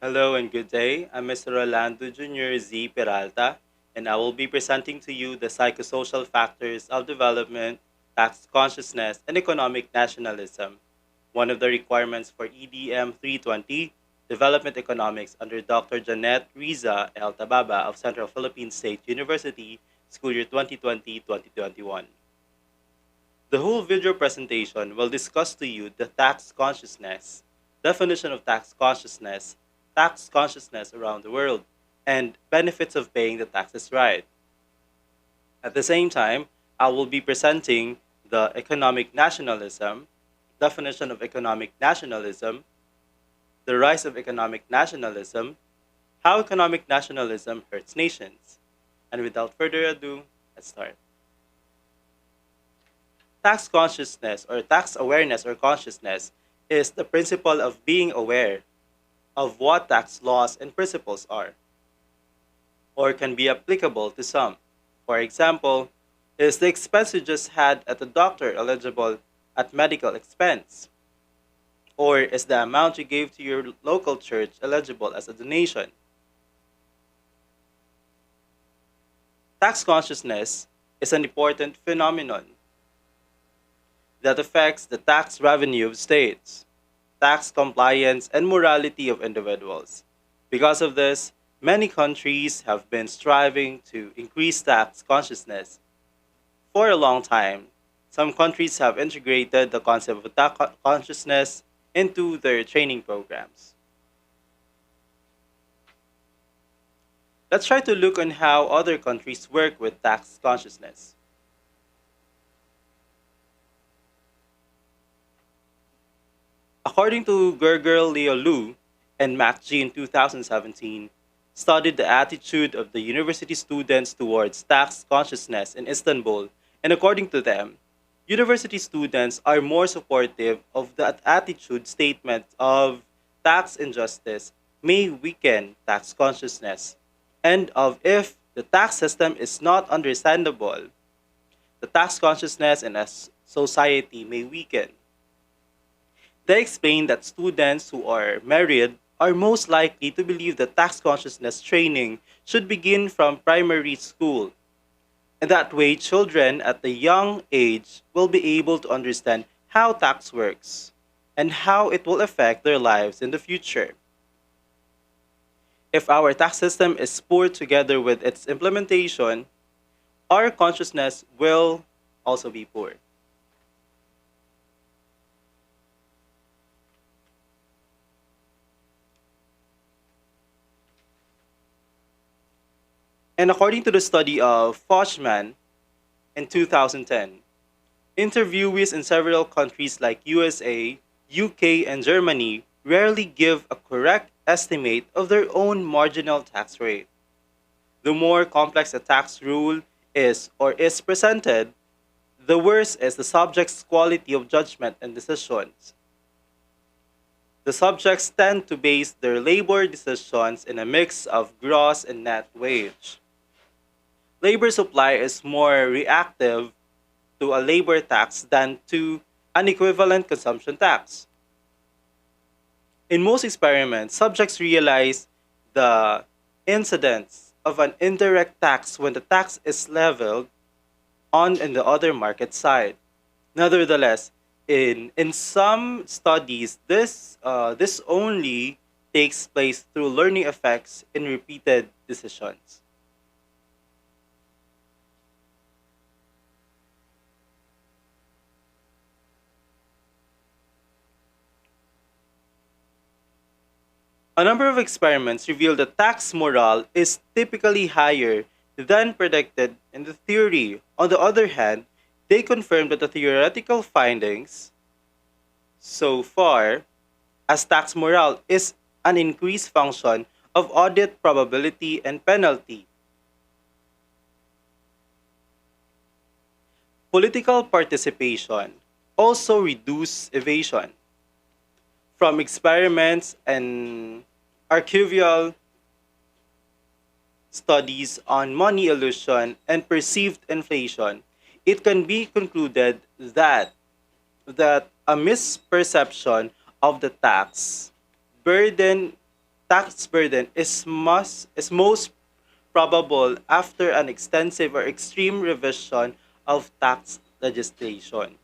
Hello and good day. I'm Mr. Rolando Jr. Z. Peralta, and I will be presenting to you the psychosocial factors of development, tax consciousness, and economic nationalism, one of the requirements for EDM 320, Development Economics under Dr. Janet Riza L. Tababa of Central Philippine State University, school year 2020-2021. The whole video presentation will discuss to you the tax consciousness, definition of tax consciousness around the world, and benefits of paying the taxes right. At the same time, I will be presenting the economic nationalism, definition of economic nationalism, the rise of economic nationalism, how economic nationalism hurts nations. And without further ado, let's start. Tax consciousness or tax awareness or consciousness is the principle of being aware of what tax laws and principles are, or can be applicable to some. For example, is the expense you just had at the doctor eligible at medical expense? Or is the amount you gave to your local church eligible as a donation? Tax consciousness is an important phenomenon that affects the tax revenue of states, tax compliance, and morality of individuals. Because of this, many countries have been striving to increase tax consciousness. For a long time, some countries have integrated the concept of tax consciousness into their training programs. Let's try to look on how other countries work with tax consciousness. According to Gerger Leo Lu and MacG in 2017, studied the attitude of the university students towards tax consciousness in Istanbul, and according to them, university students are more supportive of that attitude statement of tax injustice may weaken tax consciousness, and of if the tax system is not understandable, the tax consciousness in a society may weaken. They explain that students who are married are most likely to believe that tax consciousness training should begin from primary school. And that way, children at a young age will be able to understand how tax works and how it will affect their lives in the future. If our tax system is poor together with its implementation, our consciousness will also be poor. And according to the study of Fochman in 2010, interviewees in several countries like USA, UK, and Germany rarely give a correct estimate of their own marginal tax rate. The more complex a tax rule is or is presented, the worse is the subject's quality of judgment and decisions. The subjects tend to base their labor decisions in a mix of gross and net wage. Labor supply is more reactive to a labor tax than to an equivalent consumption tax. In most experiments, subjects realize the incidence of an indirect tax when the tax is leveled on in the other market side. Nevertheless, in some studies, this only takes place through learning effects in repeated decisions. A number of experiments reveal that tax morale is typically higher than predicted in the theory. On the other hand, they confirm that the theoretical findings so far as tax morale is an increased function of audit probability and penalty. Political participation also reduce evasion. From experiments and archival studies on money illusion and perceived inflation, it can be concluded that a misperception of the tax burden tax burden is most probable after an extensive or extreme revision of tax legislation.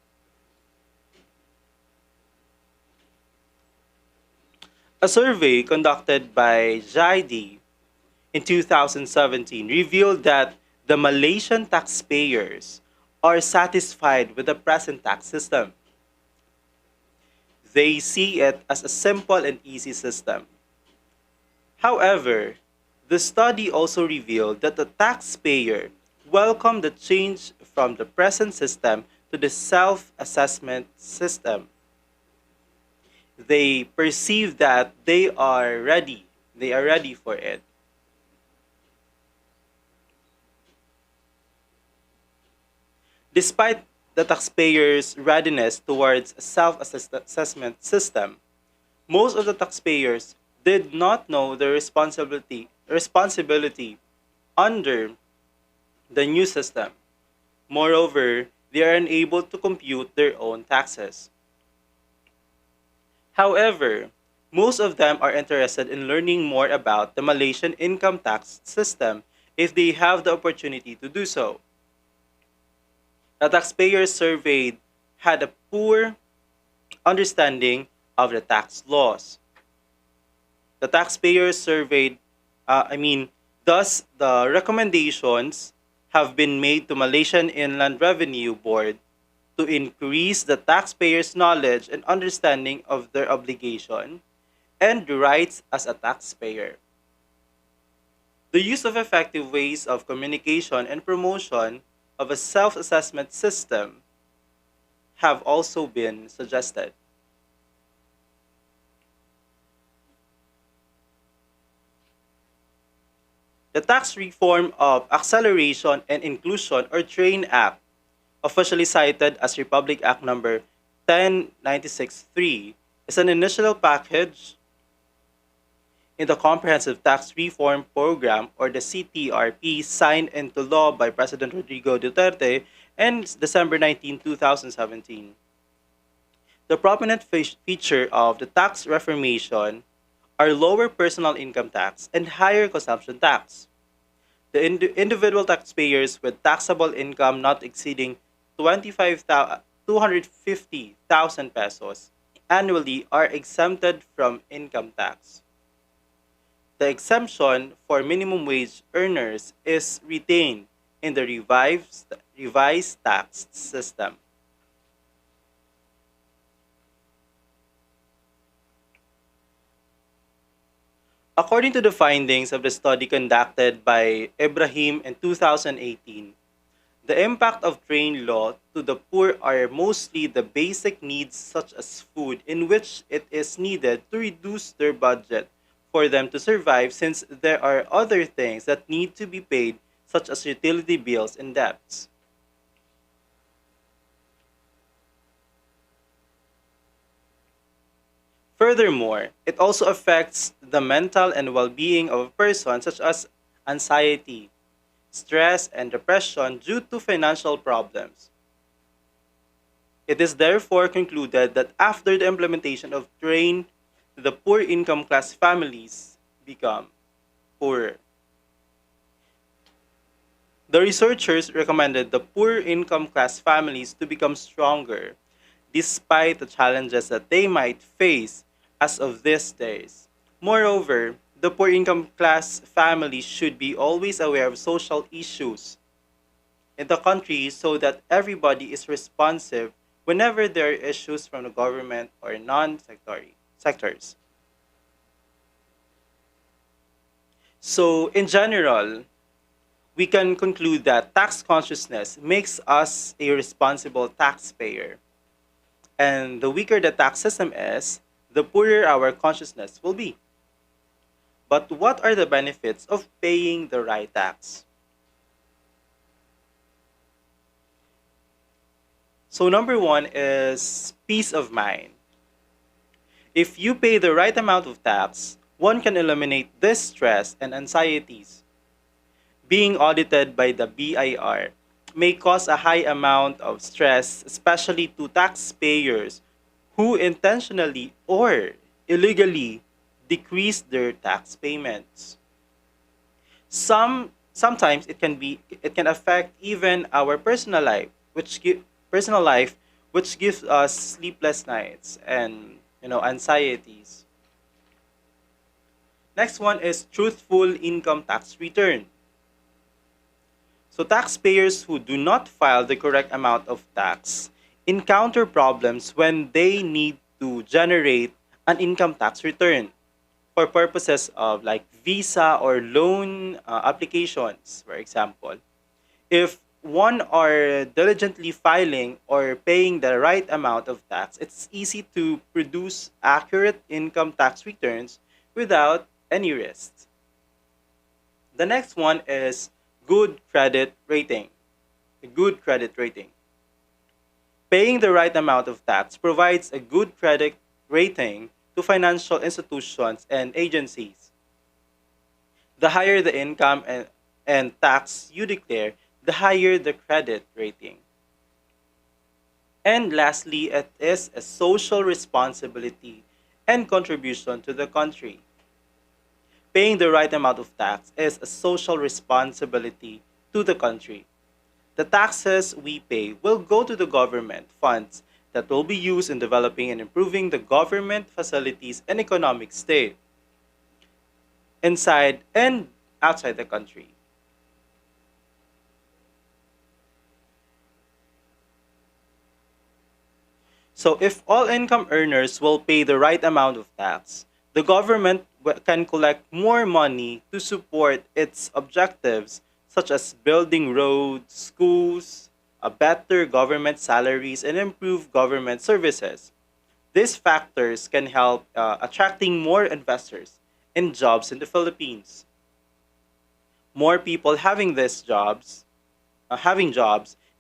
A survey conducted by JID in 2017 revealed that the Malaysian taxpayers are satisfied with the present tax system. They see it as a simple and easy system. However, the study also revealed that the taxpayer welcomed the change from the present system to the self assessment system. They perceive that they are ready for it. Despite the taxpayers' readiness towards a self assessment system, most of the taxpayers did not know the responsibility under the new system. Moreover, they are unable to compute their own taxes. However, most of them are interested in learning more about the Malaysian income tax system if they have the opportunity to do so. The taxpayers surveyed had a poor understanding of the tax laws. The taxpayers surveyed, I mean, thus the recommendations have been made to Malaysian Inland Revenue Board to increase the taxpayers' knowledge and understanding of their obligation and rights as a taxpayer. The use of effective ways of communication and promotion of a self assessment system have also been suggested. The Tax Reform of Acceleration and Inclusion or TRAIN Act, officially cited as Republic Act number 10963, is an initial package in the Comprehensive Tax Reform Program or the CTRP signed into law by President Rodrigo Duterte in December 19, 2017. The prominent feature of the tax reformation are lower personal income tax and higher consumption tax. The individual taxpayers with taxable income not exceeding 250,000 pesos annually are exempted from income tax. The exemption for minimum wage earners is retained in the revised tax system. According to the findings of the study conducted by Ibrahim in 2018, the impact of train law to the poor are mostly the basic needs such as food in which it is needed to reduce their budget for them to survive since there are other things that need to be paid such as utility bills and debts. Furthermore, it also affects the mental and well-being of a person such as anxiety, stress, and depression due to financial problems. It is therefore concluded that after the implementation of train, the poor income class families become poorer. The researchers recommended the poor income class families to become stronger despite the challenges that they might face as of these days. Moreover, the poor income class families should be always aware of social issues in the country so that everybody is responsive whenever there are issues from the government or sectors. So, in general, we can conclude that tax consciousness makes us a responsible taxpayer. And the weaker the tax system is, the poorer our consciousness will be. But what are the benefits of paying the right tax? So, number one is peace of mind. If you pay the right amount of tax, one can eliminate this stress and anxieties. Being audited by the BIR may cause a high amount of stress, especially to taxpayers who intentionally or illegally decrease their tax payments. Sometimes it can affect even our personal life, which gives us sleepless nights and anxieties. Next one is truthful income tax return. So taxpayers who do not file the correct amount of tax encounter problems when they need to generate an income tax return for purposes of like visa or loan applications, for example. If one are diligently filing or paying the right amount of tax, it's easy to produce accurate income tax returns without any risk. The next one is good credit rating. A good credit rating. Paying the right amount of tax provides a good credit rating to financial institutions and agencies. The higher the income and tax you declare, the higher the credit rating. And lastly, it is a social responsibility and contribution to the country. Paying the right amount of tax is a social responsibility to the country. The taxes we pay will go to the government funds that will be used in developing and improving the government facilities and economic state inside and outside the country. So if all income earners will pay the right amount of tax, the government can collect more money to support its objectives such as building roads, schools, a better government salaries and improve government services. These factors can help attracting more investors and jobs in the Philippines. More people having jobs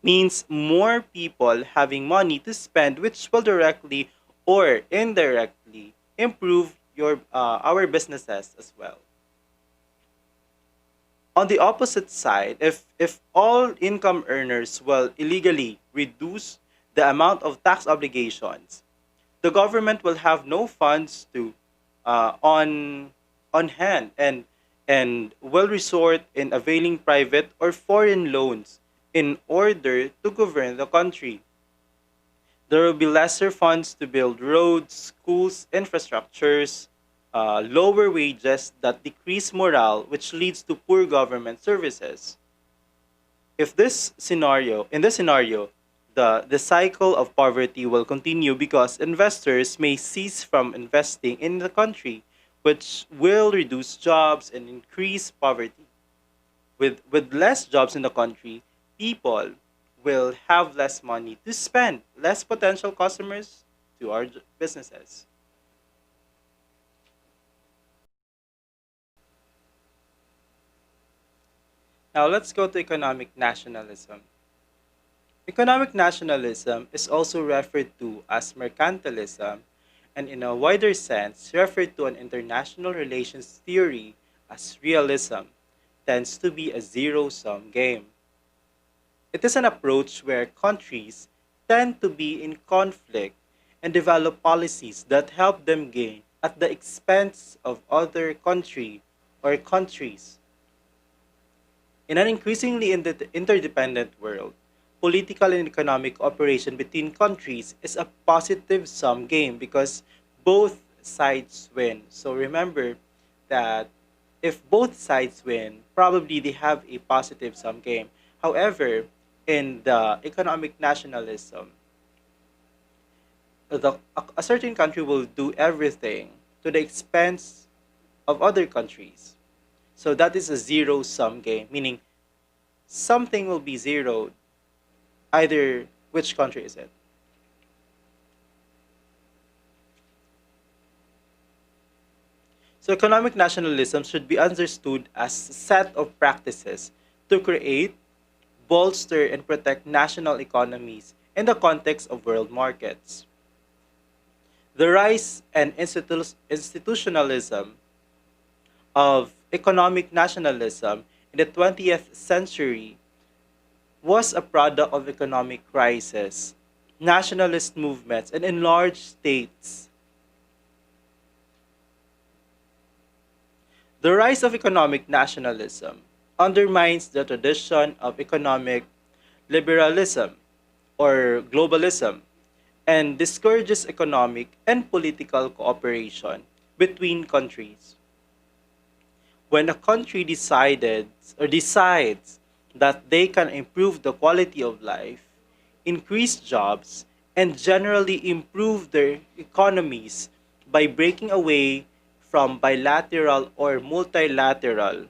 means more people having money to spend, which will directly or indirectly improve our businesses as well. On the opposite side, if all income earners will illegally reduce the amount of tax obligations, the government will have no funds to on hand and will resort in availing private or foreign loans in order to govern the country. There will be lesser funds to build roads, schools, infrastructures, lower wages that decrease morale, which leads to poor government services. In this scenario, the cycle of poverty will continue because investors may cease from investing in the country, which will reduce jobs and increase poverty. With less jobs in the country, people will have less money to spend, less potential customers to our businesses. Now let's go to economic nationalism. Economic nationalism is also referred to as mercantilism and in a wider sense referred to an international relations theory as realism tends to be a zero-sum game. It is an approach where countries tend to be in conflict and develop policies that help them gain at the expense of other country or countries. In an increasingly interdependent world, political and economic cooperation between countries is a positive sum game because both sides win. So remember that if both sides win, probably they have a positive sum game. However, in the economic nationalism, a certain country will do everything to the expense of other countries. So that is a zero sum game, meaning something will be zeroed, either which country is it. So economic nationalism should be understood as a set of practices to create, bolster, and protect national economies in the context of world markets. The rise and institutionalism of economic nationalism in the 20th century was a product of economic crisis, nationalist movements, and enlarged states The rise of economic nationalism undermines the tradition of economic liberalism or globalism and discourages economic and political cooperation between countries. When a country decides that they can improve the quality of life, increase jobs, and generally improve their economies by breaking away from bilateral or multilateral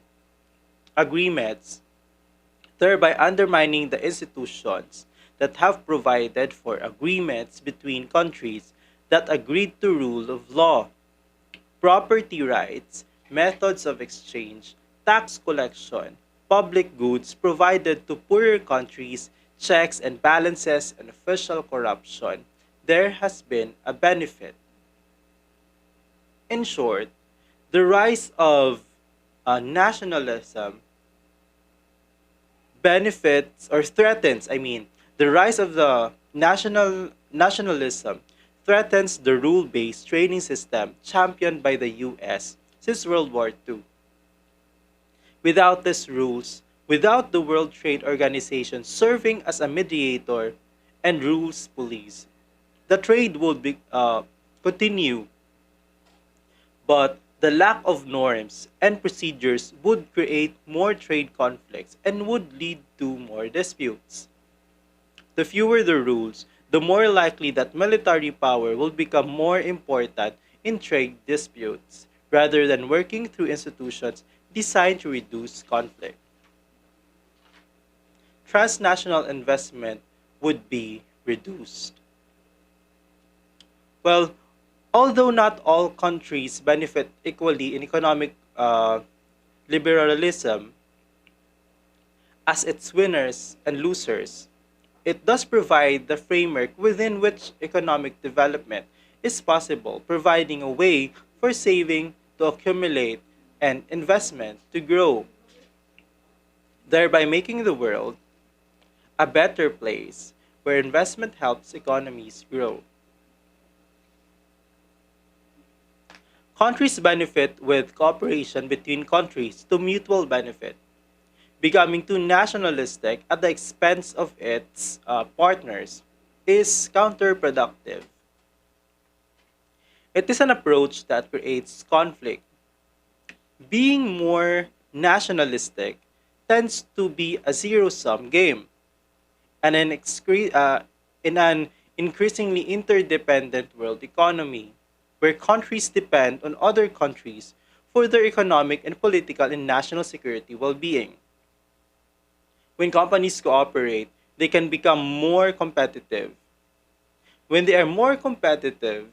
agreements, thereby undermining the institutions that have provided for agreements between countries that agreed to rule of law, property rights, methods of exchange, tax collection, public goods provided to poorer countries, checks and balances, and official corruption, there has been a benefit. In short, the rise of nationalism benefits or threatens, the rise of the nationalism threatens the rule-based trading system championed by the US since World War II. Without these rules, without the World Trade Organization serving as a mediator and rules police, the trade would continue, but the lack of norms and procedures would create more trade conflicts and would lead to more disputes. The fewer the rules, the more likely that military power will become more important in trade disputes rather than working through institutions designed to reduce conflict. Transnational investment would be reduced. Well, although not all countries benefit equally in economic liberalism as its winners and losers, it does provide the framework within which economic development is possible, providing a way for saving to accumulate and investment to grow, thereby making the world a better place where investment helps economies grow. Countries benefit with cooperation between countries to mutual benefit. Becoming too nationalistic at the expense of its partners is counterproductive. It is an approach that creates conflict. Being more nationalistic tends to be a zero sum game, and in an increasingly interdependent world economy, where countries depend on other countries for their economic and political and national security well being. When companies cooperate, they can become more competitive. When they are more competitive,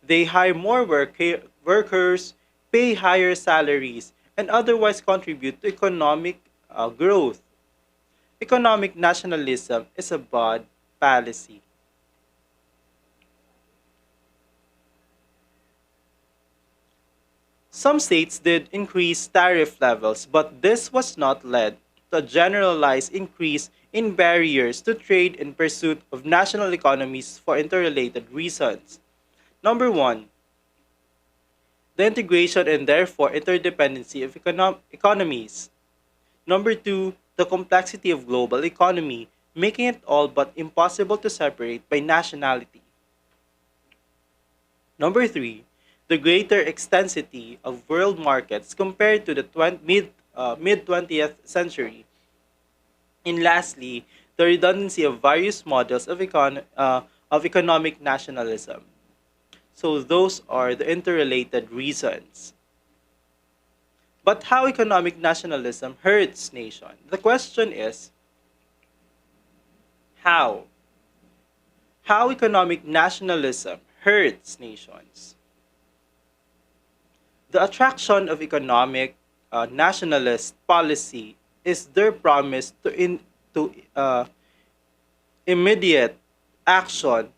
they hire more workers, pay higher salaries, and otherwise contribute to economic growth. Economic nationalism is a bad fallacy. Some states did increase tariff levels, but this was not led to a generalized increase in barriers to trade in pursuit of national economies for interrelated reasons. Number one, the integration and therefore interdependency of economies. Number two, the complexity of global economy, making it all but impossible to separate by nationality. Number three, the greater extensity of world markets compared to the mid 20th century. And lastly, the redundancy of various models of economic nationalism. So those are the interrelated reasons. But how economic nationalism hurts nation? The question is how? How economic nationalism hurts nations? The attraction of economic nationalist policy is their promise to immediate action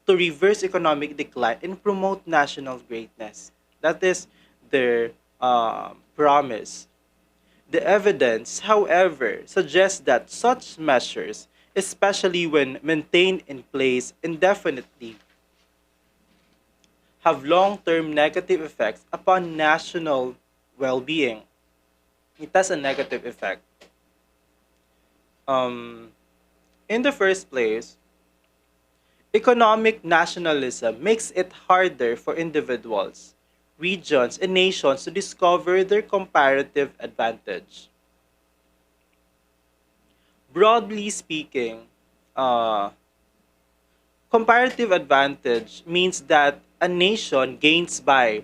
to reverse economic decline and promote national greatness. That is their promise. The evidence, however, suggests that such measures, especially when maintained in place indefinitely, have long term negative effects upon national well being. It has a negative effect. Um, in the first place, economic nationalism makes it harder for individuals, regions, and nations to discover their comparative advantage. Broadly speaking, uh, comparative advantage means that a nation gains by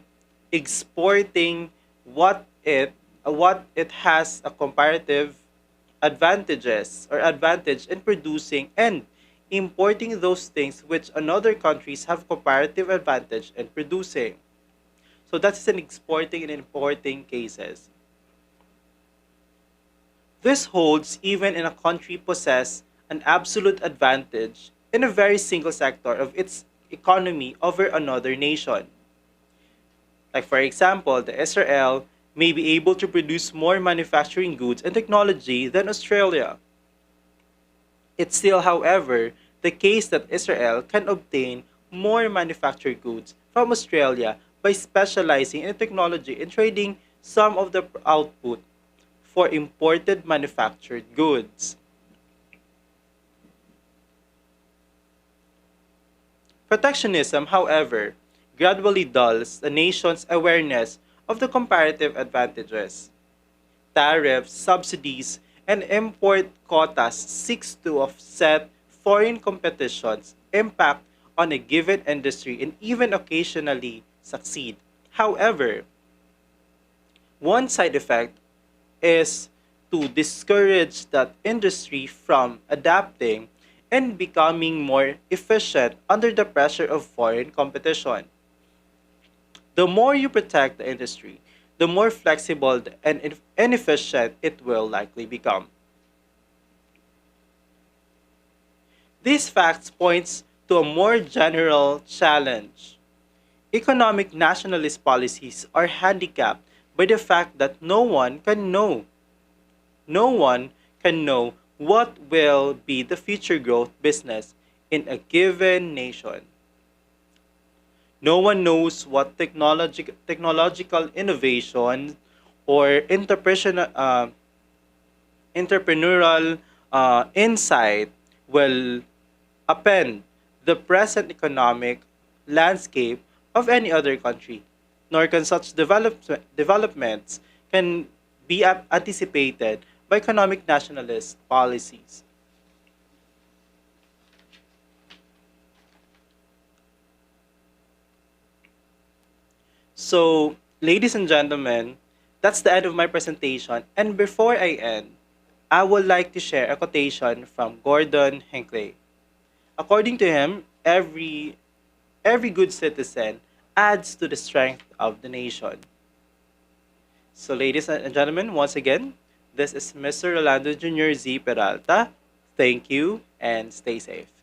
exporting what it has a comparative advantage in producing and importing those things which another countries have comparative advantage in producing. So that's in exporting and importing cases. This holds even in a country possess an absolute advantage in a very single sector of its economy over another nation. Like for example, the Israel may be able to produce more manufacturing goods and technology than Australia. It's still, however, the case that Israel can obtain more manufactured goods from Australia by specializing in technology and trading some of the output for imported manufactured goods. Protectionism, however, gradually dulls a nation's awareness of the comparative advantages. Tariffs, subsidies, and import quotas seeks to offset foreign competition's impact on a given industry and even occasionally succeed. However, one side effect is to discourage that industry from adapting and becoming more efficient under the pressure of foreign competition. The more you protect the industry, the more flexible and inefficient it will likely become. These facts points to a more general challenge. Economic nationalist policies are handicapped by the fact that no one can know what will be the future growth business in a given nation. No one knows what technological innovation or entrepreneurial insight will upend the present economic landscape of any other country, nor can such developments can be anticipated by economic nationalist policies. So, ladies and gentlemen, that's the end of my presentation. And before I end, I would like to share a quotation from Gordon Hinckley. According to him, every good citizen adds to the strength of the nation. So, ladies and gentlemen, once again, this is Mr. Rolando Jr. Z. Peralta. Thank you and stay safe.